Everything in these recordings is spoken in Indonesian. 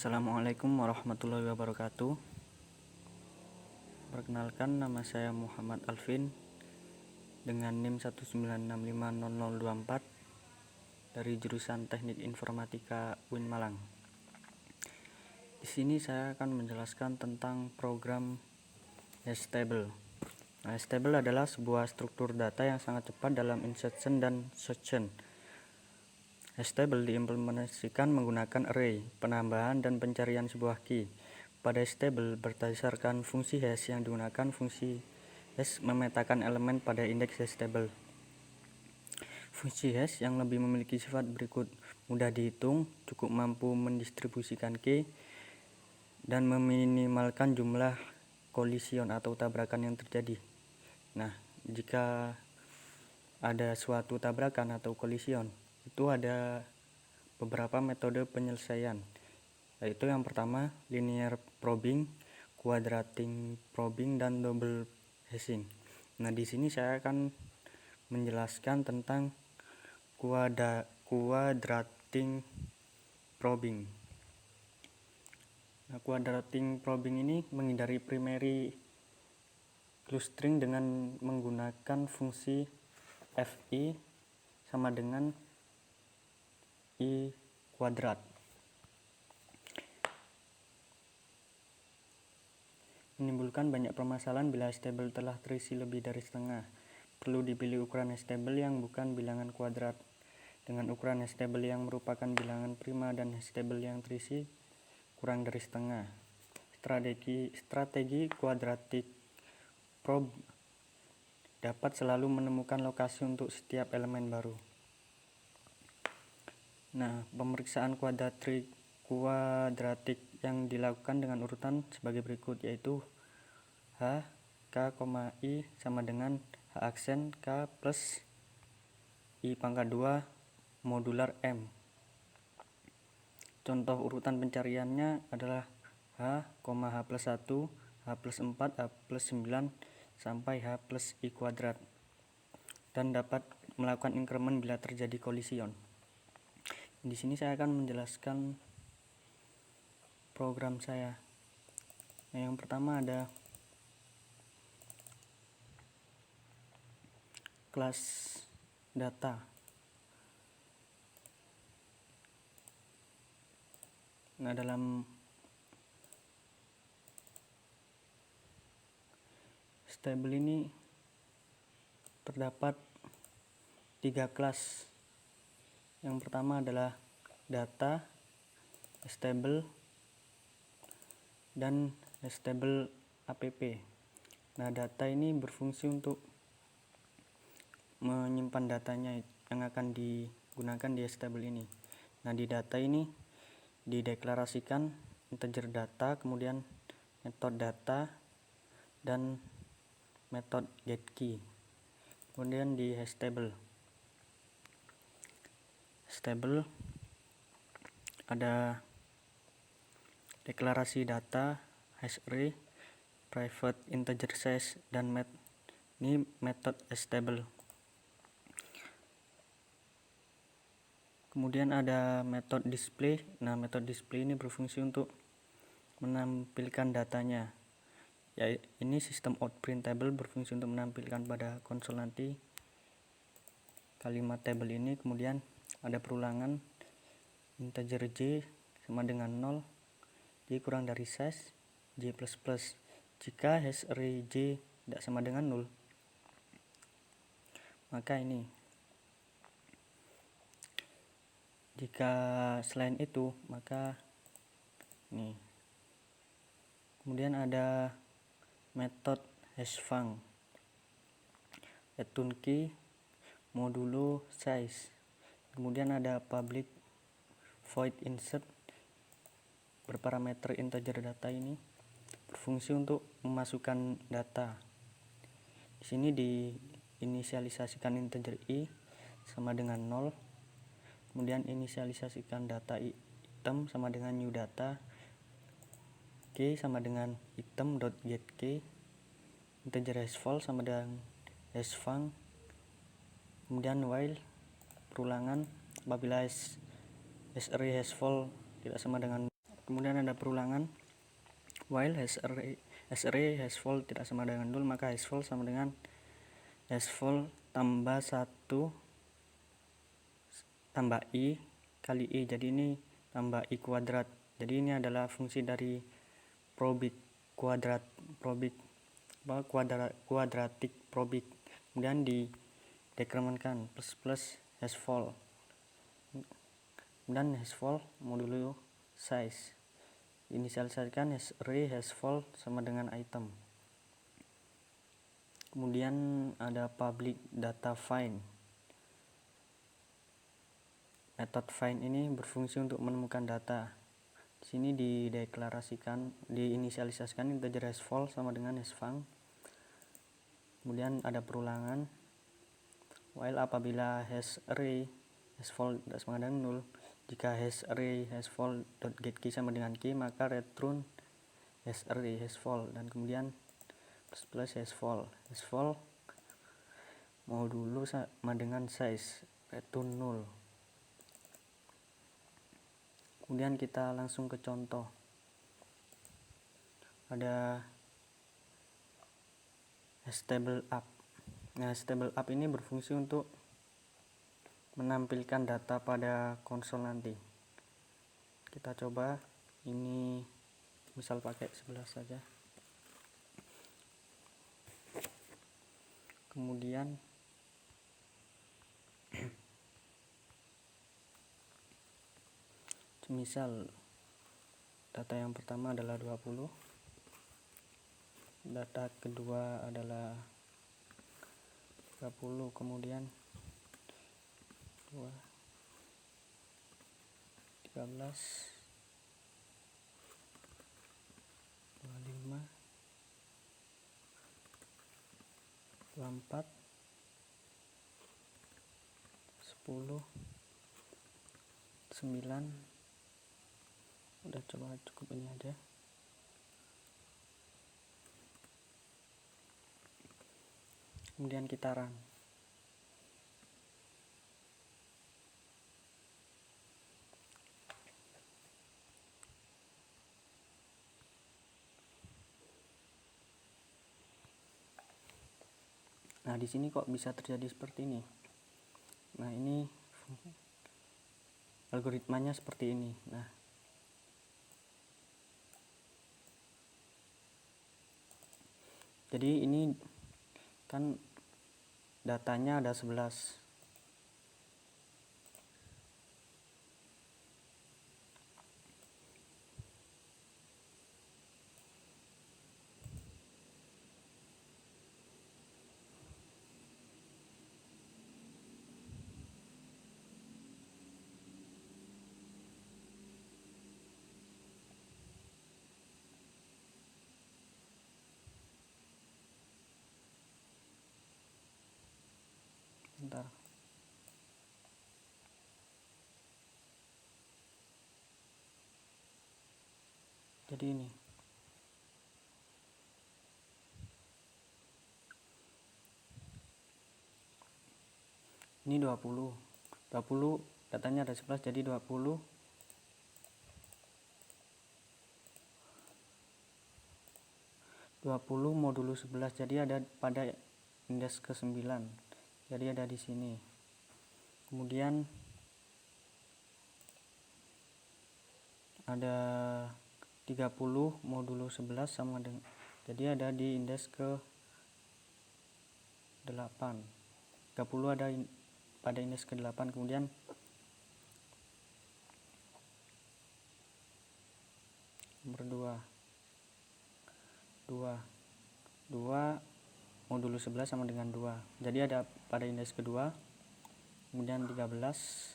Assalamualaikum warahmatullahi wabarakatuh. Perkenalkan, nama saya Muhammad Alvin dengan NIM 196500024 dari jurusan Teknik Informatika UIN Malang. Di sini saya akan menjelaskan tentang program hash-table. Hash-table adalah sebuah struktur data yang sangat cepat dalam insertion dan sorption. Hash-table diimplementasikan menggunakan array, penambahan dan pencarian sebuah key. Pada hash-table berdasarkan fungsi hash yang digunakan, fungsi hash memetakan elemen pada indeks hash-table. Fungsi hash yang lebih memiliki sifat berikut: mudah dihitung, cukup mampu mendistribusikan key, dan meminimalkan jumlah kolision atau tabrakan yang terjadi. Nah, jika ada suatu tabrakan atau kolision, itu ada beberapa metode penyelesaian, yaitu yang pertama linear probing, quadratic probing, dan double hashing. Nah, di sini saya akan menjelaskan tentang quadratic probing. Nah, quadratic probing ini menghindari primary clustering dengan menggunakan fungsi fi sama dengan i kuadrat. Menimbulkan banyak permasalahan bila hash-table telah terisi lebih dari setengah. Perlu dipilih ukuran hash-table yang bukan bilangan kuadrat dengan ukuran hash-table yang merupakan bilangan prima dan hash-table yang terisi kurang dari setengah. Strategi quadratic probe dapat selalu menemukan lokasi untuk setiap elemen baru. Nah, pemeriksaan kuadratik yang dilakukan dengan urutan sebagai berikut, yaitu H, K, I sama dengan H aksen K plus I pangkat 2 modular M. Contoh urutan pencariannya adalah H, H plus 1, H plus 4, H plus 9, sampai H plus I kuadrat, dan dapat melakukan increment bila terjadi kolision. Di sini saya akan menjelaskan program saya. Nah, yang pertama ada kelas data. Nah, dalam hash-table ini terdapat 3 kelas. Yang pertama adalah data, hash-table, dan hash-table app. Nah, data ini berfungsi untuk menyimpan datanya yang akan digunakan di hash-table ini. Nah, di data ini dideklarasikan integer data, kemudian metode data, dan metode getKey. Kemudian di hash-table ada deklarasi data, hash array, private integer size, dan ini metode hash-table. Kemudian ada metode display. Nah, metode display ini berfungsi untuk menampilkan datanya. Ya, ini sistem outPrintable berfungsi untuk menampilkan pada konsol nanti kalimat table ini. Kemudian ada perulangan integer j sama dengan 0, j kurang dari size, j plus plus. Jika hash array j tidak sama dengan 0, maka ini. Jika selain itu, maka ini. Kemudian ada metode hashfunc, return key, modulo size. Kemudian ada public void insert berparameter integer data, ini berfungsi untuk memasukkan data. Di sini diinisialisasikan integer i sama dengan 0. Kemudian inisialisasikan data item sama dengan new data, key sama dengan item.getKey, integer hashful sama dengan hashfunc. Kemudian while perulangan apabila hash array hashful tidak sama dengan Kemudian ada perulangan. While hash-array hashful tidak sama dengan 0, maka hashful sama dengan hashful tambah 1 tambah i kali i. Jadi ini tambah i kuadrat. Jadi ini adalah fungsi dari probit quadratic probit. Kemudian didekrementkan plus hashful. Kemudian hashful modulo size. Inisialisasikan hash-array hashful sama dengan item. Kemudian ada public data find. Metode find ini berfungsi untuk menemukan data. Di sini diinisialisasikan integer hashful sama dengan hashfunc. Kemudian ada perulangan. While apabila hash-array hashful tidak sama dengan 0, jika hash-array hashful.getKey sama dengan key, maka return hash-array hashful, dan kemudian plus hashful modulo sama dengan size, return 0. Kemudian kita langsung ke contoh. Ada hashTable up. Nah, hashTable up ini berfungsi untuk menampilkan data pada konsol nanti. Kita coba, ini misal pakai 11 saja. Kemudian misal data yang pertama adalah 20, data kedua adalah 30, kemudian 2, 13, 25, 24, 10, 9. Udah, coba cukup ini aja. Kemudian kita run. Nah, di sini kok bisa terjadi seperti ini. Nah, ini algoritmanya seperti ini. Nah, jadi ini kan datanya ada 11. Bentar. Jadi ini. Ini 20. 20 datanya ada 11, jadi 20 modulo 11, jadi ada pada indeks ke-9. Jadi ada di sini. Kemudian ada 30 modulo 11 sama dengan, jadi ada di indeks ke-8. 30 ada pada indeks ke-8. Kemudian nomor 2 modulo 11 sama dengan 2, jadi ada pada indeks kedua. Kemudian 13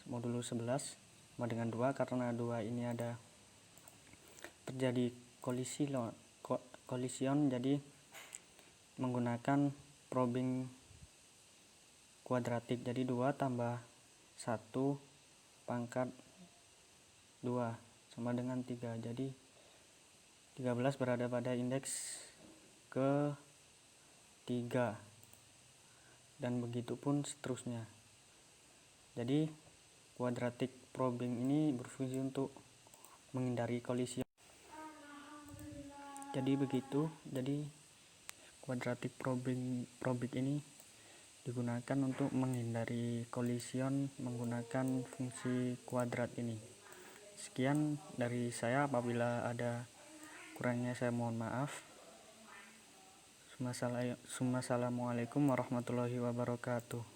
modulo 11 sama dengan 2, karena 2 ini ada terjadi kolision, jadi menggunakan probing kuadratik. Jadi 2 tambah 1 pangkat 2 sama dengan 3, jadi 13 berada pada indeks ke-3, dan begitu pun seterusnya. Jadi quadratic probing ini berfungsi untuk menghindari kolisi. Jadi begitu, jadi quadratic probing ini digunakan untuk menghindari kolision menggunakan fungsi kuadrat ini. Sekian dari saya, apabila ada kurangnya saya mohon maaf. Wassalamualaikum warahmatullahi wabarakatuh.